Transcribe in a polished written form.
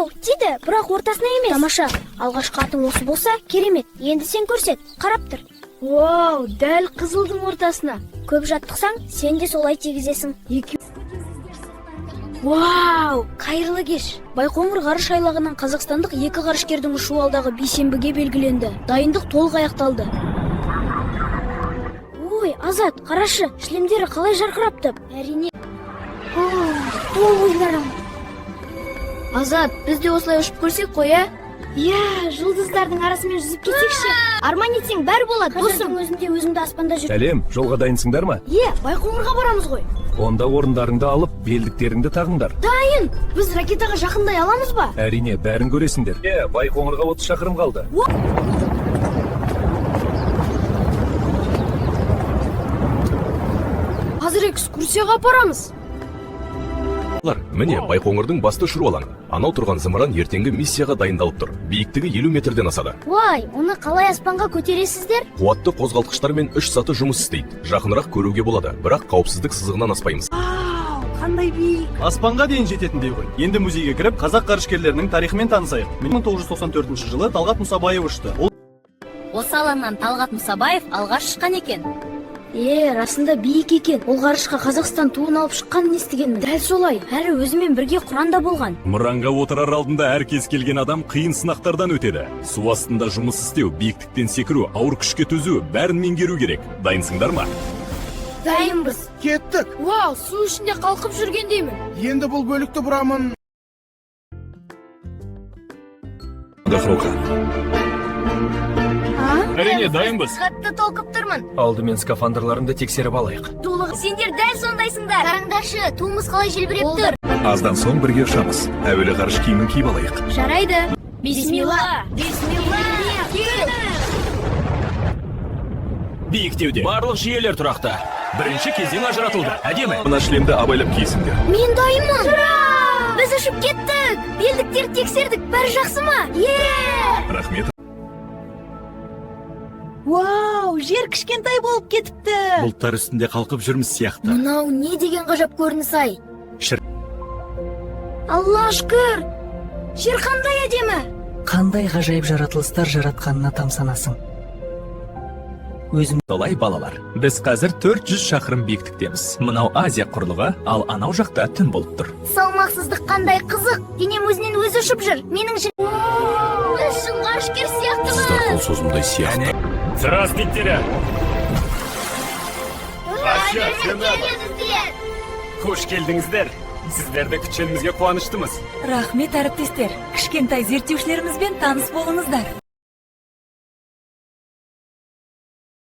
Вау, тиді, бірақ ортасына емес. Тамаша, алғашқы атың осы болса, керемет. Енді сен көрсет, қарап тұр. Вау, дәл қызылдың ортасына. Көп жаттықсаң, сен де солай тегізесің. Вау, қайырлы кеш. Байқоңыр ғарыш айлағынан қазақстандық 2 ғарышкердің ұшу алдағы бейсенбіге белгіленді. Дайындық толық аяқталды. Ой, Азат, қарашы, шлемдері қалай жарқырапты. Әрине. Ол ойларым. Азат, біз де осылай ұшып көрсек қой, Иә, жұлдыздардың арасымен жүзіп кетсекші. Арман етсең бәрі болады, досым. Өзінде өзімді аспанда жүр. Сәлем, жолға дайынсыңдар ма? Байқоңырға барамыз ғой. Онда орындарыңды алып, белдіктеріңді тағыңдар. Дайын, біз ракетаға жақындай аламыз ба? Әрине, бәрін көресіңдер. Байқоңырға 30 шақырым қалды. Қазір экскурсияға апарамыз. Міне Байқоңырдың басты ұшыру алаңы. Анау тұрған зымыран ертеңгі миссияға дайындалып тұр. Биіктігі 50 метрден асады. Вай, оны қалай аспанға көтересіздер? Қуатты қозғалтқыштармен 3 саты жұмыс істейді. Жақынырақ көруге болады, бірақ қауіпсіздік сызығынан аспаймыз. Қандай биік. Аспанға дейін жететіндей ғой. Енді музейге кіріп, қазақ ғарышкерлерінің тарихымен танысайық. 1994 жылы Талғат Мұсабаев ұшты. Осы алаңнан Талғат Мұсабаев алғаш шыққан екен. Расында биік екен. Ол ғарышқа Қазақстан туын алып шыққанын естігенмін. Дәл солай. Әрі өзімен бірге Құранда болған. Мұранға отырар алдында әр кез келген адам қиын сынақтардан өтеді. Су астында жұмыс істеу, биіктіктен секіру, ауыр күшке төзу, бәрін меңгеру керек. Дайынсыңдар ма? Дайынбыз. Кеттік. Вау, су ішінде қалқып жүргендеймін. Енді бұл бөлікті бұрамын. Әрине, дайынбыз. Қатты толқып тұрмын. Алдымен скафандрларыңды тексеріп алайық. Сендер дәл сондайсыңдар. Қараңдаршы, туымыз қалай желбіреп тұр. Аздан соң бірге ұшамыз. Әуелі ғарыш киімін киіп алайық. Жарайды. Бисмилла. Биіктеуде барлық жүйелер тұрақты. Бірінші кезең ажыратылды. Әдемі. Мына шлемді абайлап киесіңдер. Мен дайынмын. Біз ұшып кеттік. Белдіктерді тексердік. Бәрі жақсы ма? Рахмет. Вау, жер кішкентай болып кетіпті. Бұлттар үстінде қалқып жүрміз сияқты. Мынау не деген ғажап көрініс ай? Алла шүкір. Жер қандай әдемі. Қандай ғажайып жаратылыстар жаратқанына тамсанасың. Өзім Солай балалар, біз қазір 400 шақырым биіктіктеміз. Мынау Азия құрлығы, ал анау жақта түн болып тұр. Салмақсыздық қандай қызық. Денем өзінен өзі ұшып жүр. Менің біз шын ғарышкер сияқтымыз. Қол созымдай сияқты. Здравствуйте! Қош келдіңіздер. Сіздерді күткенімізге қуаныштымыз. Рахмет әріптестер. Кішкентай зерттеушілерімізбен таныс болыңыздар.